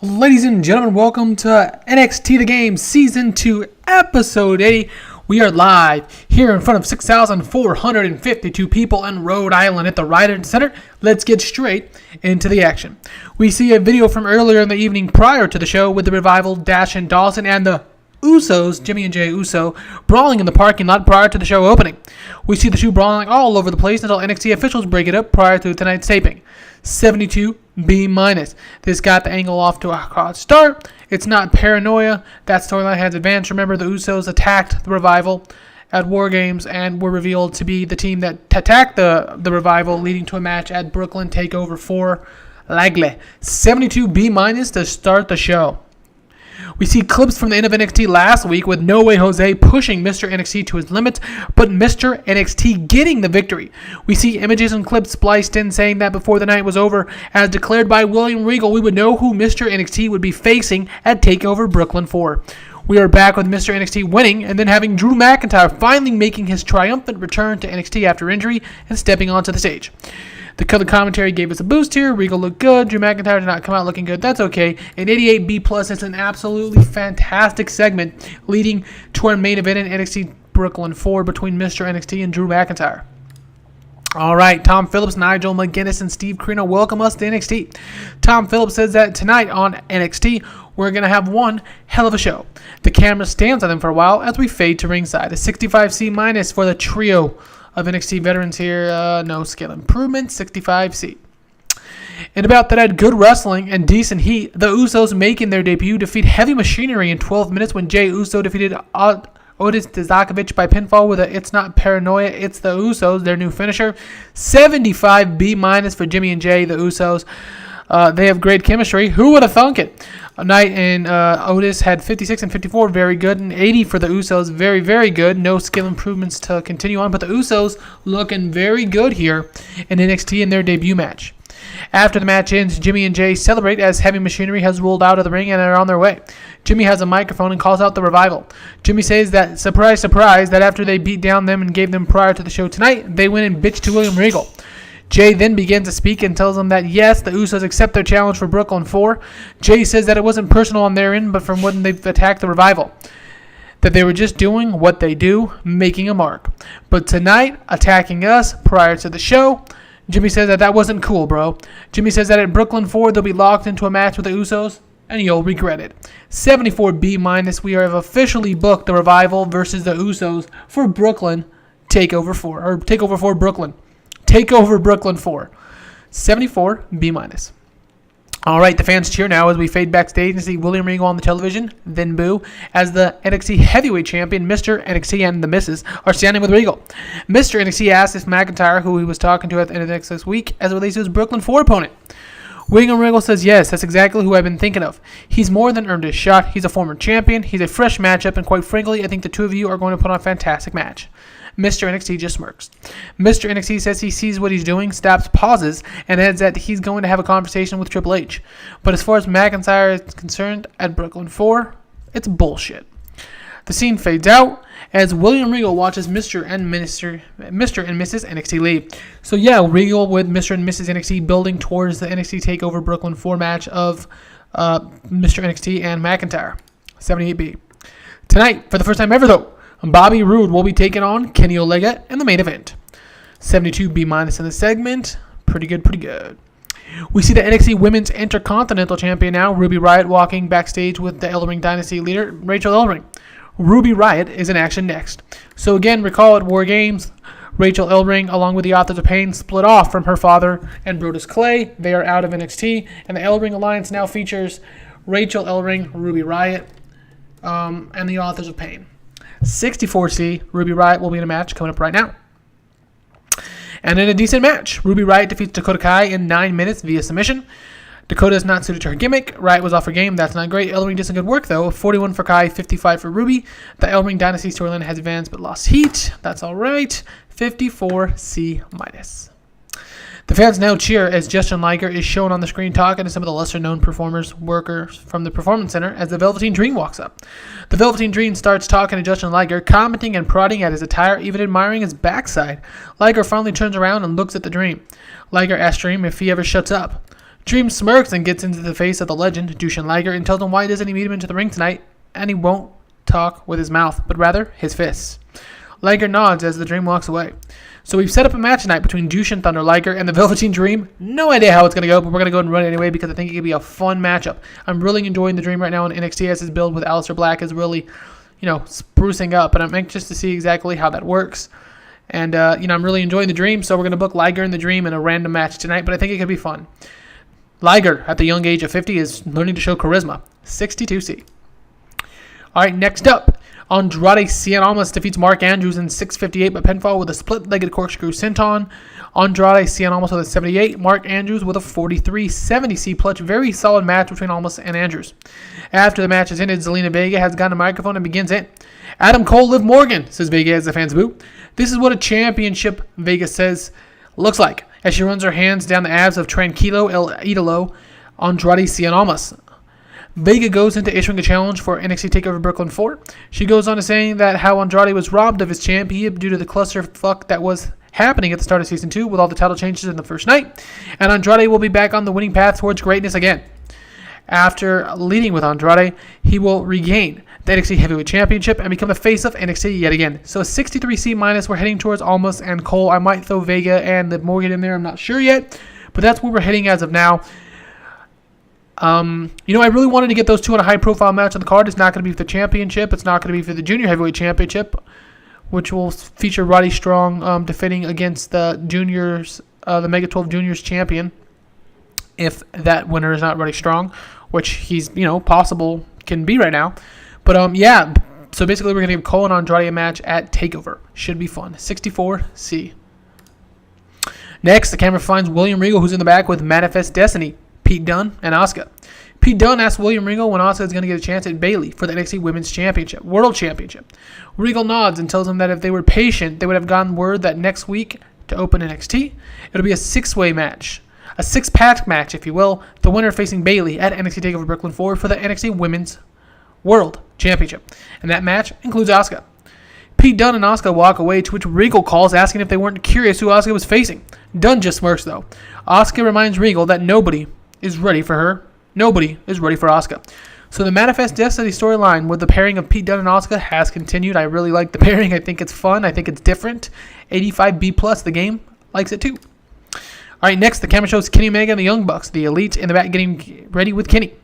Ladies and gentlemen, welcome to NXT The Game Season 2, Episode 80. We are live here in front of 6,452 people in Rhode Island at the Ryder Center. Let's get straight into the action. We see a video from earlier in the evening prior to the show with the Revival, Dash and Dawson, and the Usos, Jimmy and Jay Uso, brawling in the parking lot prior to the show opening. We see the two brawling all over the place until NXT officials break it up prior to tonight's taping. 72 B-. This got the angle off to a hot start. It's not paranoia. That storyline has advanced. Remember, the Usos attacked the Revival at War Games and were revealed to be the team that attacked the Revival, leading to a match at Brooklyn Takeover 4 Lagle. 72 B- to start the show. We see clips from the end of NXT last week with No Way Jose pushing Mr. NXT to his limits, but Mr. NXT getting the victory. We see images and clips spliced in saying that before the night was over, as declared by William Regal, we would know who Mr. NXT would be facing at TakeOver Brooklyn 4. We are back with Mr. NXT winning and then having Drew McIntyre finally making his triumphant return to NXT after injury and stepping onto the stage. The color commentary gave us a boost here. Regal looked good. Drew McIntyre did not come out looking good. That's okay. An 88 B+ is an absolutely fantastic segment leading to our main event in NXT Brooklyn 4 between Mr. NXT and Drew McIntyre. All right, Tom Phillips, Nigel McGuinness, and Steve Corino welcome us to NXT. Tom Phillips says that tonight on NXT, we're going to have one hell of a show. The camera stands on them for a while as we fade to ringside. A 65 C- for the trio of NXT veterans here. No skill improvement, 65 C. And about that had good wrestling and decent heat. The Usos making their debut defeat Heavy Machinery in 12 minutes when Jay Uso defeated Otis Dizakovic by pinfall with a It's Not Paranoia, It's the Usos, their new finisher. 75 B- for Jimmy and Jay, the Usos. They have great chemistry. Who would have thunk it? Knight and Otis had 56 and 54, very good, and 80 for the Usos, very, very good. No skill improvements to continue on, but the Usos looking very good here in NXT in their debut match. After the match ends, Jimmy and Jay celebrate as Heavy Machinery has rolled out of the ring and are on their way. Jimmy has a microphone and calls out the Revival. Jimmy says that, surprise, surprise, that after they beat down them and gave them prior to the show tonight, they went and bitched to William Regal. Jay then begins to speak and tells them that yes, the Usos accept their challenge for Brooklyn 4. Jay says that it wasn't personal on their end, but from when they've attacked the Revival. That they were just doing what they do, making a mark. But tonight, attacking us prior to the show, Jimmy says that wasn't cool, bro. Jimmy says that at Brooklyn 4, they'll be locked into a match with the Usos, and you'll regret it. 74 B-, we have officially booked the Revival versus the Usos for Brooklyn Takeover 4, or Takeover 4 Brooklyn. TakeOver Brooklyn 4. 74 B-. All right, the fans cheer now as we fade backstage and see William Regal on the television, then boo, as the NXT Heavyweight Champion, Mr. NXT and the Misses, are standing with Regal. Mr. NXT asks if McIntyre, who he was talking to at the end of next week, as it relates to his Brooklyn 4 opponent. William Regal says, yes, that's exactly who I've been thinking of. He's more than earned his shot. He's a former champion. He's a fresh matchup, and quite frankly, I think the two of you are going to put on a fantastic match. Mr. NXT just smirks. Mr. NXT says he sees what he's doing, stops, pauses, and adds that he's going to have a conversation with Triple H. But as far as McIntyre is concerned, at Brooklyn 4, it's bullshit. The scene fades out as William Regal watches Mr. and Mrs. NXT leave. So yeah, Regal with Mr. and Mrs. NXT building towards the NXT TakeOver Brooklyn 4 match of Mr. NXT and McIntyre. 78B. Tonight, for the first time ever though, Bobby Roode will be taking on Kenny Omega in the main event. 72 B- in the segment. Pretty good. We see the NXT Women's Intercontinental Champion now, Ruby Riott, walking backstage with the Ellering Dynasty leader, Rachel Ellering. Ruby Riott is in action next. So again, recall at War Games, Rachel Ellering, along with the Authors of Pain, split off from her father and Brodus Clay. They are out of NXT, and the Ellering Alliance now features Rachel Ellering, Ruby Riott, and the Authors of Pain. 64C, Ruby Riott will be in a match coming up right now. And in a decent match, Ruby Riott defeats Dakota Kai in 9 minutes via submission. Dakota is not suited to her gimmick. Riot was off her game. That's not great. Elring did some good work, though. 41 for Kai, 55 for Ruby. The Elring Dynasty storyline has advanced but lost heat. That's all right. 54 C-. The fans now cheer as Justin Liger is shown on the screen talking to some of the lesser-known workers from the Performance Center as the Velveteen Dream walks up. The Velveteen Dream starts talking to Justin Liger, commenting and prodding at his attire, even admiring his backside. Liger finally turns around and looks at the Dream. Liger asks Dream if he ever shuts up. Dream smirks and gets into the face of the legend, Jushin Liger, and tells him why doesn't he meet him into the ring tonight, and he won't talk with his mouth, but rather his fists. Liger nods as the Dream walks away. So we've set up a match tonight between Jushin Thunder Liger and the Velveteen Dream. No idea how it's going to go, but we're going to go ahead and run it anyway because I think it could be a fun matchup. I'm really enjoying the Dream right now in NXT as his build with Aleister Black is really, sprucing up. And I'm anxious to see exactly how that works. And, I'm really enjoying the Dream, so we're going to book Liger and the Dream in a random match tonight, but I think it could be fun. Liger, at the young age of 50, is learning to show charisma. 62C. All right, next up. Andrade Cien Almas defeats Mark Andrews in 6:58 by pinfall with a split-legged corkscrew senton. Andrade Cien Almas with a 78, Mark Andrews with a 43, 70C clutch. Very solid match between Almas and Andrews. After the match is ended, Zelina Vega has gotten a microphone and begins it. Adam Cole, Liv Morgan, says Vega as the fans boo. This is what a championship, Vega says, looks like as she runs her hands down the abs of Tranquilo El Idolo, Andrade Cien Almas. Vega goes into issuing a challenge for NXT TakeOver Brooklyn 4. She goes on to saying that how Andrade was robbed of his championship due to the clusterfuck that was happening at the start of Season 2 with all the title changes in the first night, and Andrade will be back on the winning path towards greatness again. After leading with Andrade, he will regain the NXT Heavyweight Championship and become the face of NXT yet again. So 63C-, we're heading towards Almas and Cole. I might throw Vega and Liv Morgan in there, I'm not sure yet, but that's where we're heading as of now. I really wanted to get those two on a high-profile match on the card. It's not going to be for the championship. It's not going to be for the Junior Heavyweight Championship, which will feature Roddy Strong defending against the Juniors, the Mega 12 Juniors champion, if that winner is not Roddy Strong, which he's, possible can be right now. But, so basically we're going to give Cole and Andrade a match at TakeOver. Should be fun. 64C. Next, the camera finds William Regal, who's in the back with Manifest Destiny, Pete Dunne, and Asuka. Pete Dunne asks William Regal when Asuka is going to get a chance at Bayley for the NXT Women's Championship, World Championship. Regal nods and tells him that if they were patient, they would have gotten word that next week to open NXT, it'll be a six-way match. A six-pack match, if you will, the winner facing Bayley at NXT TakeOver Brooklyn 4 for the NXT Women's World Championship. And that match includes Asuka. Pete Dunne and Asuka walk away, to which Regal calls asking if they weren't curious who Asuka was facing. Dunne just smirks, though. Asuka reminds Regal that nobody is ready for her. Nobody is ready for Asuka. So the Manifest Destiny storyline with the pairing of Pete Dunne and Asuka has continued. I really like the pairing. I think it's fun. I think it's different. 85B+, the game likes it too. All right, next the camera shows Kenny Omega and the Young Bucks, the Elite in the back getting ready with Kenny.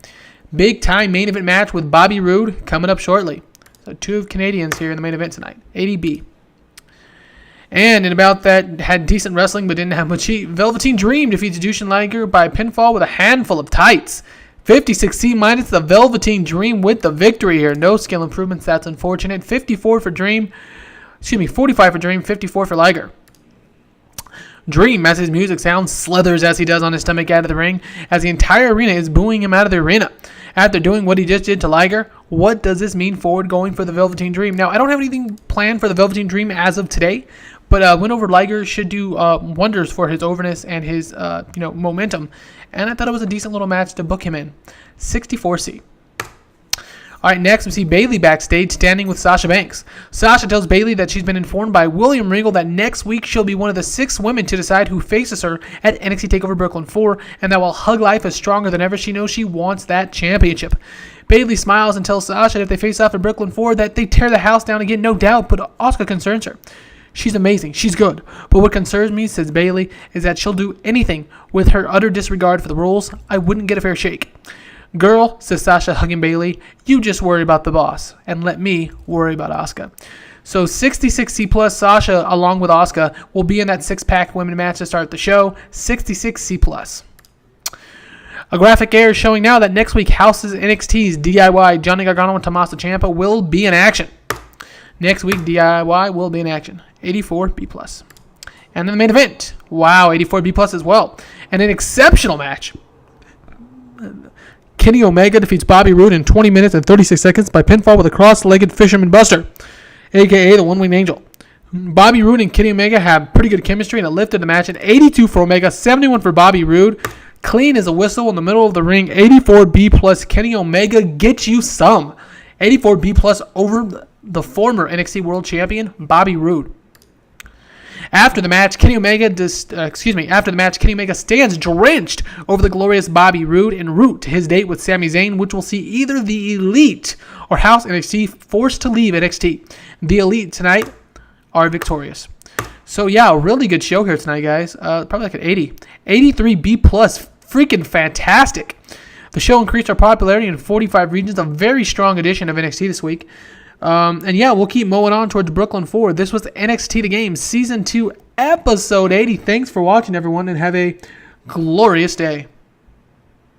Big time main event match with Bobby Roode coming up shortly. So two Canadians here in the main event tonight. 80B. And in about that, had decent wrestling but didn't have much heat. Velveteen Dream defeats Jushin Liger by pinfall with a handful of tights. 56C-, the Velveteen Dream with the victory here. No skill improvements, that's unfortunate. 45 for Dream, 54 for Liger. Dream, as his music sounds, slithers as he does on his stomach out of the ring, as the entire arena is booing him out of the arena. After doing what he just did to Liger, what does this mean forward going for the Velveteen Dream? Now, I don't have anything planned for the Velveteen Dream as of today, but win over Liger should do wonders for his overness and his momentum. And I thought it was a decent little match to book him in. 64C. All right, next we see Bayley backstage standing with Sasha Banks. Sasha tells Bayley that she's been informed by William Regal that next week she'll be one of the 6 women to decide who faces her at NXT TakeOver Brooklyn 4, and that while Hug Life is stronger than ever, she knows she wants that championship. Bayley smiles and tells Sasha that if they face off at Brooklyn 4 that they tear the house down again, no doubt, but Asuka concerns her. She's amazing. She's good. But what concerns me, says Bayley, is that she'll do anything with her utter disregard for the rules. I wouldn't get a fair shake. Girl, says Sasha, hugging Bayley, you just worry about the boss and let me worry about Asuka. So 66C+, Sasha, along with Asuka, will be in that 6-pack women match to start the show. 66C+. A graphic airs showing now that next week House's NXT's DIY, Johnny Gargano and Tommaso Ciampa will be in action. Next week, DIY will be in action. 84B+. And in the main event, wow, 84B+ as well. And an exceptional match Kenny Omega defeats Bobby Roode in 20 minutes and 36 seconds by pinfall with a cross-legged Fisherman Buster, a.k.a. the One-Winged Angel. Bobby Roode and Kenny Omega have pretty good chemistry, and it lifted the match at 82 for Omega, 71 for Bobby Roode. Clean as a whistle in the middle of the ring. 84B plus. Kenny Omega get you some. 84B plus over the former NXT World Champion Bobby Roode. After the match, Kenny Omega stands drenched over the glorious Bobby Roode en route to his date with Sami Zayn, which will see either the Elite or House NXT forced to leave NXT. The Elite tonight are victorious. So yeah, a really good show here tonight, guys. Probably like an 80. 83B plus, freaking fantastic. The show increased our popularity in 45 regions, a very strong edition of NXT this week. And yeah, we'll keep mowing on towards Brooklyn forward. This was NXT The Game, Season 2, Episode 80. Thanks for watching, everyone, and have a glorious day.